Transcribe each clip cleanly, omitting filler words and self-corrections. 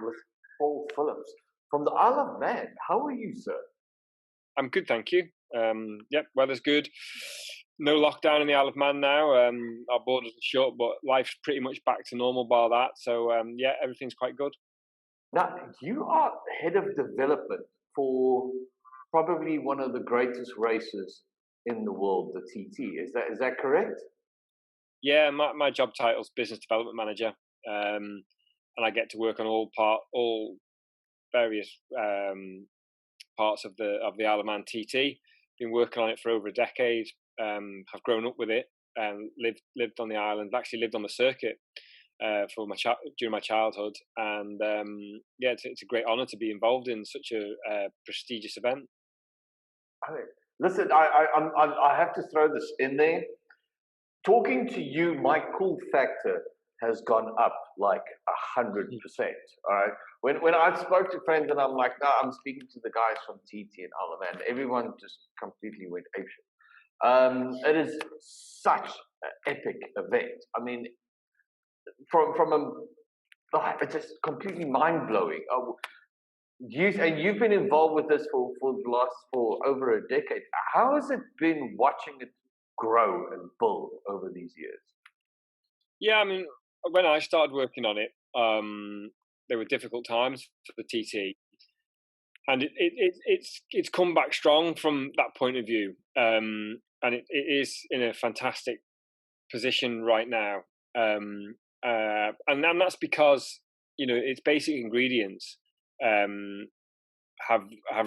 with Paul Phillips from the Isle of Man. How are you, sir? I'm good, thank you. Yep, weather's good. No lockdown in the Isle of Man now. Our borders are shut, but life's pretty much back to normal bar that. So yeah, everything's quite good. Now, you are head of development for probably one of the greatest races in the world, the TT. Is that correct? Yeah, my job title's business development manager, and I get to work on all various parts of the Isle of Man TT. Been working on it for over a decade. Have grown up with it. Lived on the island. Actually lived on the circuit for during my childhood. And yeah, it's a great honour to be involved in such a prestigious event. I mean, listen, I have to throw this in there. Talking to you, my cool factor has gone up like 100%. All right. When I spoke to friends and I'm like, no, I'm speaking to the guys from TT and Isle of Man, everyone just completely went apeshit. It is such an epic event. I mean, it's just completely mind blowing. You've been involved with this for over a decade. How has it been watching it grow and build over these years? Yeah, I mean, when I started working on it, there were difficult times for the TT, and it's come back strong from that point of view, and it is in a fantastic position right now, and that's because its basic ingredients have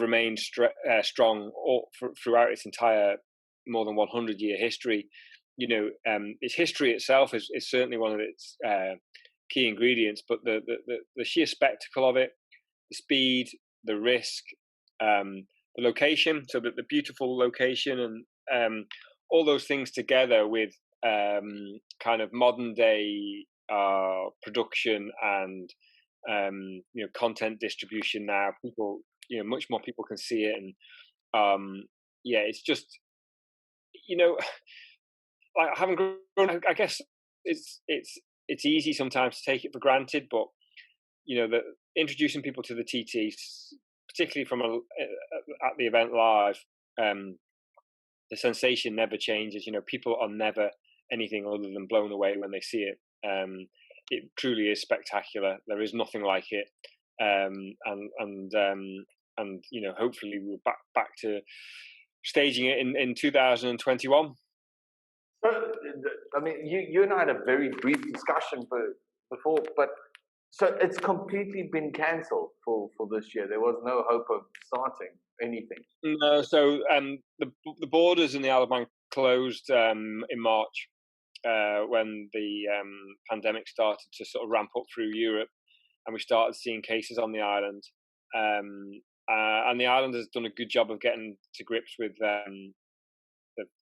remained strong throughout its entire more than 100-year history. Its history itself is certainly one of its key ingredients, but the sheer spectacle of it, the speed, the risk, the location, so that the beautiful location and all those things together with kind of modern day production and content distribution now. People, much more people can see it, and yeah, it's just like I haven't grown. I guess it's easy sometimes to take it for granted, but that introducing people to the TTs, particularly from at the event live, the sensation never changes. People are never anything other than blown away when they see it. It truly is spectacular. There is nothing like it, and hopefully we're back to staging it in 2021. So, I mean, you and I had a very brief discussion before, but so it's completely been cancelled for this year. There was no hope of starting anything. No, so the borders in the Isle of Man closed in March when the pandemic started to sort of ramp up through Europe, and we started seeing cases on the island. And the island has done a good job of getting to grips with the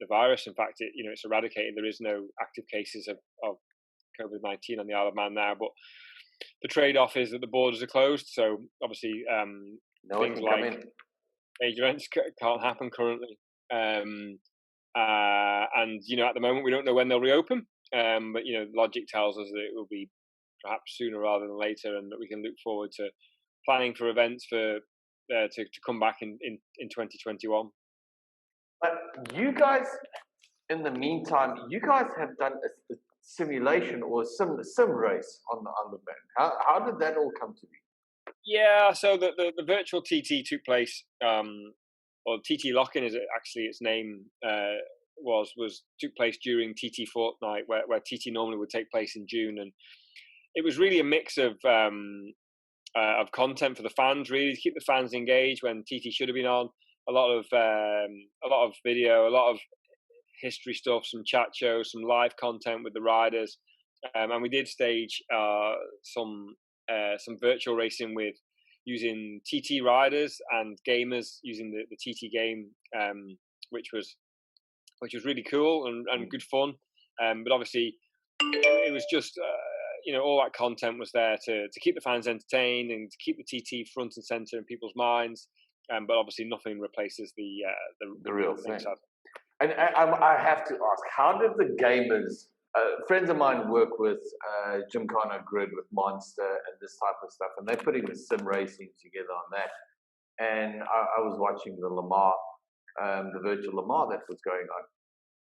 virus. In fact, it's eradicated. There is no active cases of COVID-19 on the Isle of Man now, but the trade-off is that the borders are closed. So obviously, things like major events can't happen currently. And at the moment we don't know when they'll reopen. But logic tells us that it will be perhaps sooner rather than later, and that we can look forward to planning for events to come back in 2021. But you guys, in the meantime, you guys have done a simulation or a sim race on the Isle of Man. How did that all come to be? Yeah, so the virtual TT took place, or TT Lock-in is actually its name, took place during TT Fortnight, where TT normally would take place in June, and it was really a mix of content for the fans, really to keep the fans engaged when TT should have been on. A lot of video, a lot of history stuff, some chat shows, some live content with the riders, and we did stage some virtual racing with using TT riders and gamers using the TT game, which was really cool and good fun. But obviously, it was just all that content was there to keep the fans entertained and to keep the TT front and center in people's minds. But obviously, nothing replaces the real thing. And I have to ask, how did the gamers friends of mine work with Gymkhana Grid with Monster and this type of stuff, and they're putting the sim racing together on that. And I was watching the Lamar, the virtual Lamar that was going on,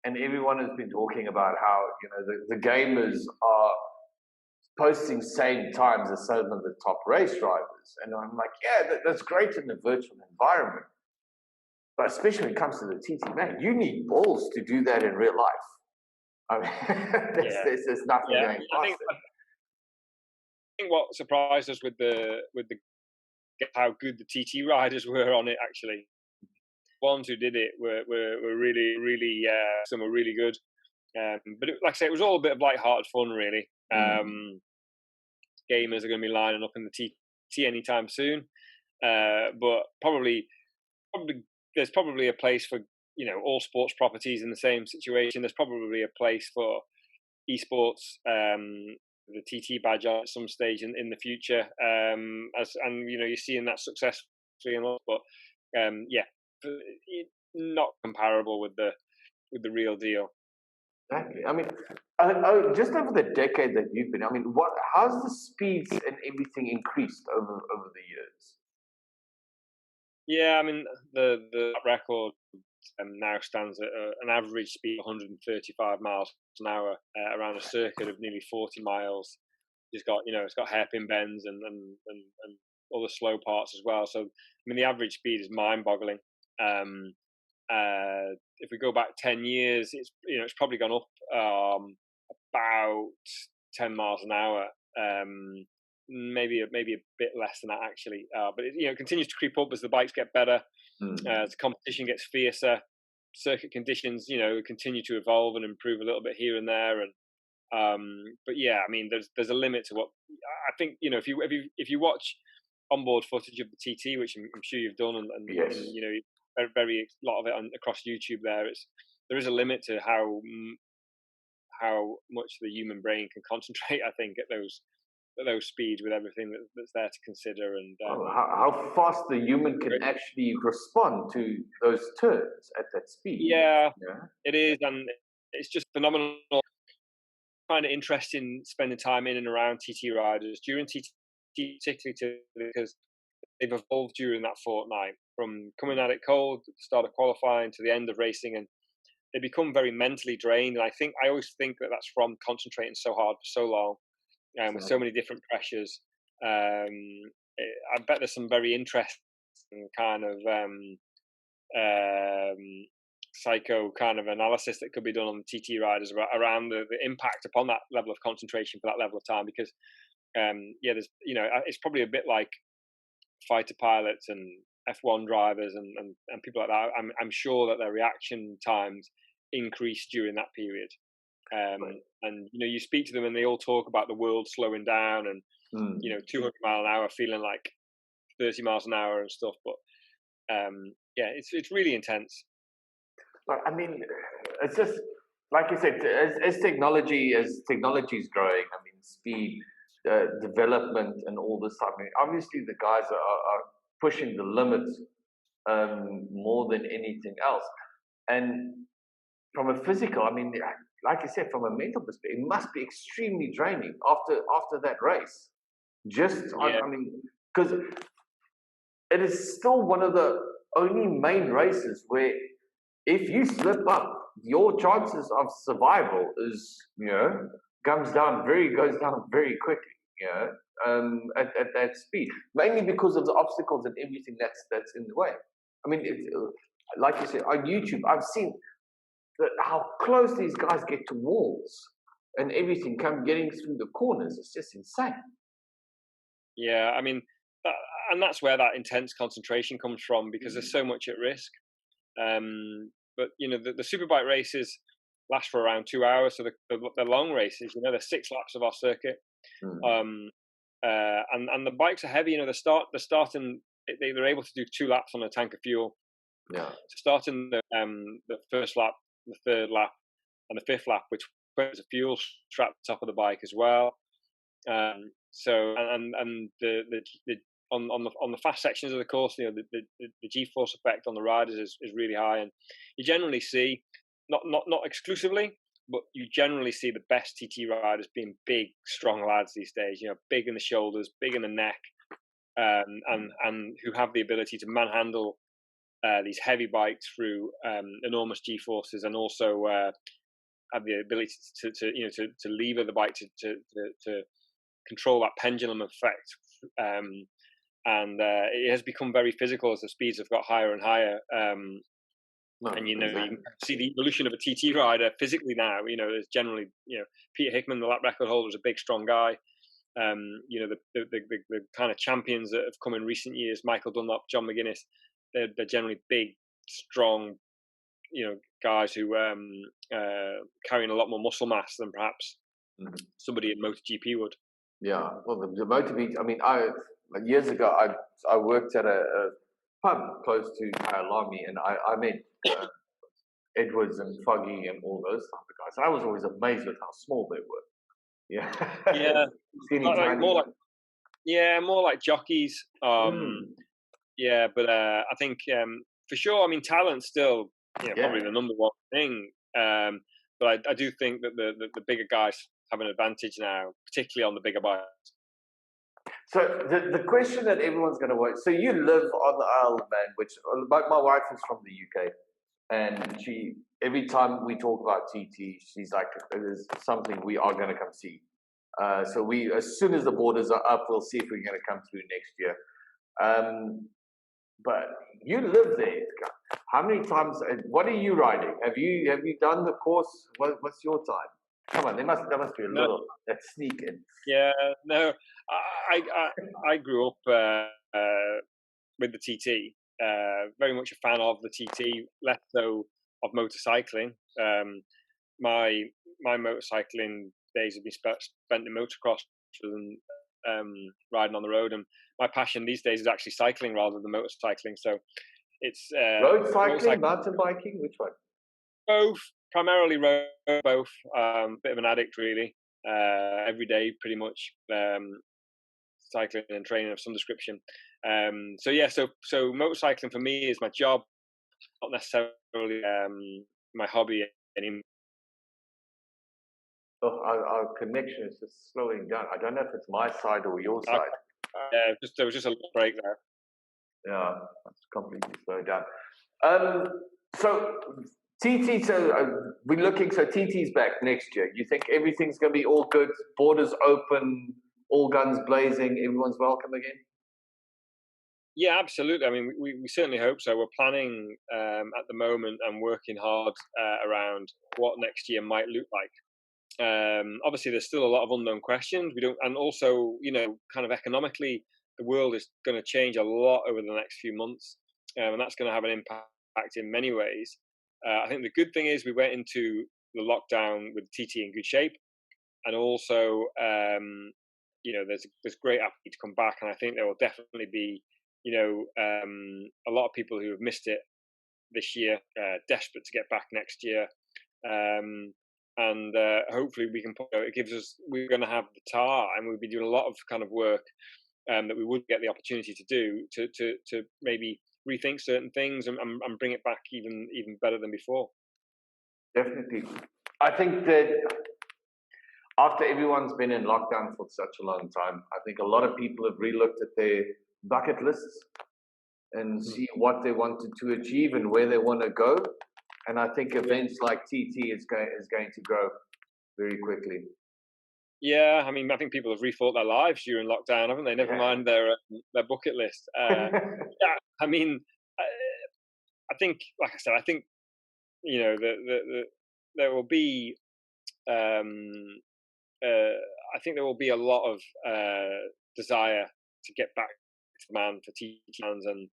and everyone has been talking about how the gamers are posting same times as some of the top race drivers, and I'm like, yeah, that's great in the virtual environment, but especially when it comes to the TT, man, you need balls to do that in real life. I mean, there's nothing going past it. I think what surprised us with the how good the TT riders were on it, actually. Ones who did it were really some were really good. But like I say, it was all a bit of light-hearted fun, really. Gamers are going to be lining up in the TT anytime soon, but probably there's probably a place for all sports properties in the same situation. There's probably a place for esports, the TT badge at some stage in the future, you're seeing that successfully enough, but not comparable with the real deal. Exactly. I mean, just over the decade that you've been, I mean, how's the speeds and everything increased over the years? Yeah, I mean, the record now stands at an average speed of 135 miles an hour around a circuit of nearly 40 miles. It's got hairpin bends and other slow parts as well. So, I mean, the average speed is mind-boggling. If we go back 10 years, it's probably gone up about 10 miles an hour. Maybe a bit less than that, actually. But it continues to creep up as the bikes get better, as the competition gets fiercer. Circuit conditions, continue to evolve and improve a little bit here and there. And but yeah, I mean, there's a limit to what I think. If you watch onboard footage of the TT, which I'm sure you've done, and yes. very lot of it across YouTube. There is a limit to how much the human brain can concentrate. I think at those speeds with everything that's there to consider, and how fast the human can actually respond to those turns at that speed. Yeah, it is, and it's just phenomenal. I find it interesting spending time in and around TT riders during TT, particularly because they've evolved during that fortnight, from coming at it cold at the start of qualifying to the end of racing, and they become very mentally drained. And I always think that that's from concentrating so hard for so long, with so many different pressures. I bet there's some very interesting kind of psycho kind of analysis that could be done on the TT riders around the impact upon that level of concentration for that level of time. Because there's it's probably a bit like fighter pilots and F1 drivers and people like that. I'm sure that their reaction times increase during that period. And you speak to them and they all talk about the world slowing down and 200 mile an hour feeling like 30 miles an hour and stuff. But it's really intense. But I mean, it's just like you said, as technology is growing. I mean, speed, development, and all this stuff. I mean, obviously, the guys are pushing the limits more than anything else. And from a physical, I mean, like you said, from a mental perspective, it must be extremely draining after that race. I mean, because it is still one of the only main races where if you slip up, your chances of survival is, goes down very quickly, at that speed, mainly because of the obstacles and everything that's in the way. I mean, like you said, on YouTube, I've seen how close these guys get to walls and everything getting through the corners. It's just insane. Yeah, I mean, and that's where that intense concentration comes from, because there's so much at risk. But the superbike races last for around 2 hours. So the long races, they're 6 laps of our circuit. And the bikes are heavy. They're starting. They're able to do 2 laps on a tank of fuel. Yeah. So starting the first lap, the third lap, and the 5th lap, which puts a fuel strap at the top of the bike as well. So on the fast sections of the course, the G-force effect on the riders is really high, and you generally see not exclusively, but you generally see the best TT riders being big, strong lads these days. You know, big in the shoulders, big in the neck, and who have the ability to manhandle these heavy bikes through enormous G-forces, and also have the ability to lever the bike to control that pendulum effect. And it has become very physical as the speeds have got higher and higher. And you can see the evolution of a TT rider physically now. You know, there's generally, Peter Hickman, the lap record holder, is a big, strong guy. The kind of champions that have come in recent years, Michael Dunlop, John McGuinness, they're generally big, strong, guys who carrying a lot more muscle mass than perhaps somebody in MotoGP would. Yeah, well, the MotoGP. I mean, years ago, I worked at a pub close to Kyalami, and I met Edwards and Foggy and all those type of guys. And I was always amazed with how small they were. Yeah, skinny, tiny. More like jockeys. Yeah, but I think for sure. I mean, talent's still probably the number one thing. But I do think that the bigger guys have an advantage now, particularly on the bigger bikes. So the question that everyone's going to watch. So you live on the Isle of Man, which my wife is from the UK, and every time we talk about TT, she's like, "There's something we are going to come see." So as soon as the borders are up, we'll see if we're going to come through next year. But you live there. How many times? What are you riding? Have you done the course? What's your time? Come on, there must be a little that sneak in. Yeah, no, I grew up with the TT. Very much a fan of the TT, less so of motorcycling. My motorcycling days have been spent in motocross rather than riding on the road, and my passion these days is actually cycling rather than motorcycling. So it's road cycling, mountain biking, which one? Both, primarily road, both. Bit of an addict, really. Every day, pretty much, cycling and training of some description. So motorcycling for me is my job, not necessarily my hobby anymore. Oh, our connection is just slowing down. I don't know if it's my side or your side. There was just a little break there. Yeah, it's completely slowed down. So TT, we're looking. So TT's back next year. You think everything's going to be all good? Borders open, all guns blazing. Everyone's welcome again. Yeah, absolutely. I mean, we certainly hope so. We're planning at the moment and working hard around what next year might look like. Obviously, there's still a lot of unknown questions. And also, kind of economically, the world is going to change a lot over the next few months, and that's going to have an impact in many ways. I think the good thing is we went into the lockdown with TT in good shape, and also, there's great appetite to come back, and I think there will definitely be, a lot of people who have missed it this year, desperate to get back next year. And hopefully we can. We're going to have the tar, and we'll be doing a lot of kind of work that we would get the opportunity to do to maybe rethink certain things and bring it back even better than before. Definitely, I think that after everyone's been in lockdown for such a long time, I think a lot of people have relooked at their bucket lists and see what they wanted to achieve and where they want to go. And I think events like TT is going to grow very quickly. Yeah, I mean, I think people have rethought their lives during lockdown, haven't they? Never mind their bucket list. Yeah, I mean, I think, like I said, I think there will be. I think there will be a lot of desire to get back to the man for TT fans, and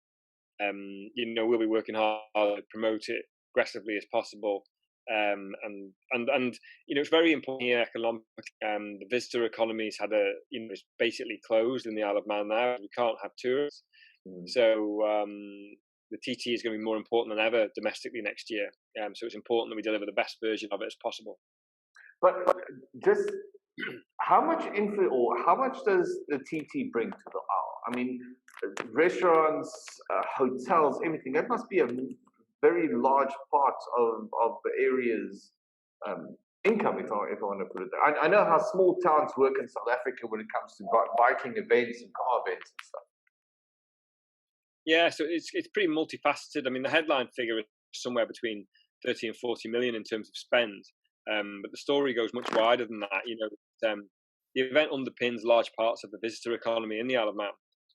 we'll be working hard to promote it aggressively as possible, and it's very important here economically. The visitor economy's had it's basically closed in the Isle of Man now. We can't have tourists, so the TT is going to be more important than ever domestically next year. So it's important that we deliver the best version of it as possible. But just how much how much does the TT bring to the Isle? I mean, restaurants, hotels, everything. That must be a very large part of the area's income, if I want to put it there. I know how small towns work in South Africa when it comes to biking events and car events and stuff. Yeah, so it's pretty multifaceted. I mean, the headline figure is somewhere between 30 and 40 million in terms of spend, but the story goes much wider than that. The event underpins large parts of the visitor economy in the Isle of Man,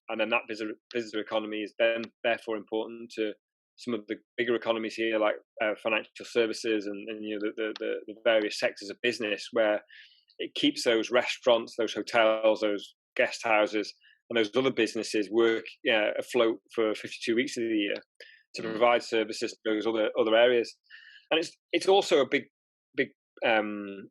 and then that visitor economy is then therefore important to some of the bigger economies here, like financial services and the various sectors of business, where it keeps those restaurants, those hotels, those guest houses, and those other businesses work afloat for 52 weeks of the year to provide services to those other areas. And it's also a big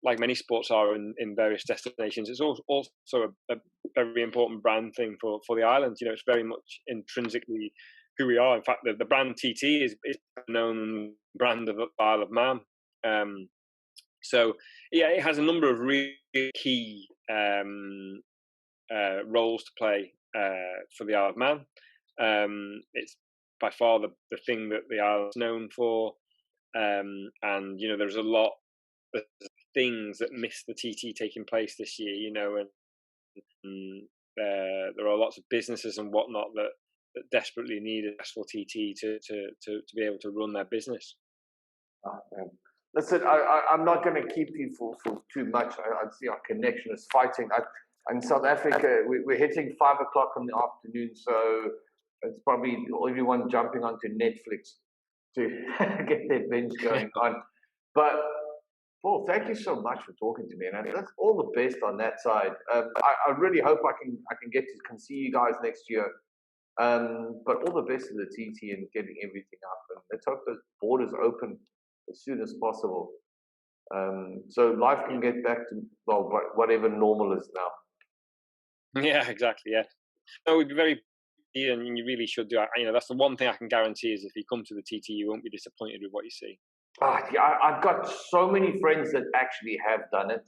like many sports are in various destinations. It's also a very important brand thing for the island. It's very much intrinsically who we are. In fact, the brand TT is a known brand of the Isle of Man. So yeah, it has a number of really key roles to play for the Isle of Man. It's by far the thing that the Isle is known for, and there's a lot of things that miss the TT taking place this year. And there are lots of businesses and whatnot that desperately need a successful TT to be able to run their business. Listen, I'm not going to keep you for too much. I see our connection is fighting. In South Africa, we're hitting 5 o'clock in the afternoon, so it's probably everyone jumping onto Netflix to get their binge going on. But Paul, thank you so much for talking to me, and that's all the best on that side. I really hope I can come see you guys next year. But all the best to the TT and getting everything up, and let's hope those borders open as soon as possible, so life can get back to whatever normal is now. Yeah, exactly. Yeah, no, we'd be very, and you really should do it. That's the one thing I can guarantee is if you come to the TT, you won't be disappointed with what you see. Yeah, I've got so many friends that actually have done it,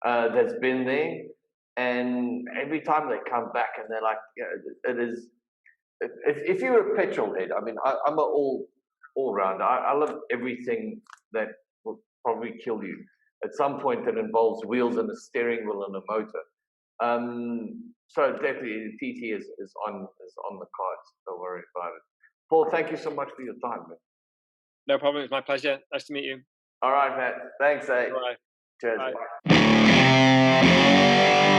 that's been there, and every time they come back and they're like, it is. If you're a petrol head, I mean, I'm an all-rounder. I love everything that will probably kill you at some point that involves wheels and a steering wheel and a motor. So definitely the TT is on the cards. Don't worry about it. Paul, thank you so much for your time, man. No problem. It's my pleasure. Nice to meet you. All right, Matt. Thanks, eh? All right. Cheers. Bye.